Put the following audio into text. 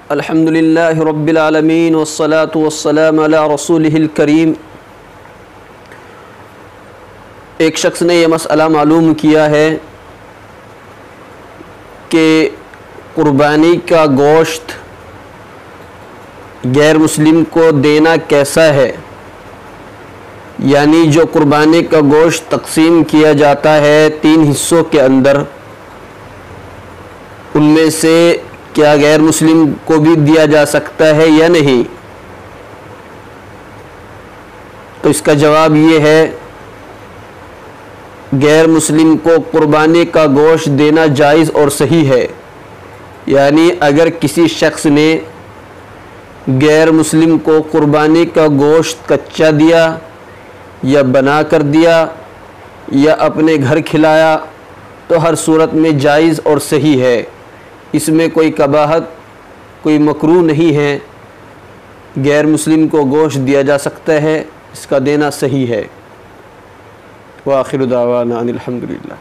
अल्हम्दुलिल्लाहि रब्बिल आलमीन वस्सलातु वस्सलामु अला रसूलिहिल करीम। एक शख्स ने यह मसला मालूम किया है कि कुर्बानी का गोश्त गैर मुस्लिम को देना कैसा है, यानी जो कुर्बानी का गोश्त तकसीम किया जाता है 3 हिस्सों के अंदर, उनमें से क्या गैर मुस्लिम को भी दिया जा सकता है या नहीं। तो इसका जवाब ये है, गैर मुस्लिम को कुर्बानी का गोश्त देना जायज़ और सही है। यानी अगर किसी शख्स ने गैर मुस्लिम को कुर्बानी का गोश्त कच्चा दिया या बना कर दिया या अपने घर खिलाया तो हर सूरत में जायज़ और सही है। इसमें कोई कबाहत, कोई मकरूह नहीं है। गैर मुस्लिम को गोश्त दिया जा सकता है, इसका देना सही है। व आखिर दावाना अनिल हम्दुलिल्लाह।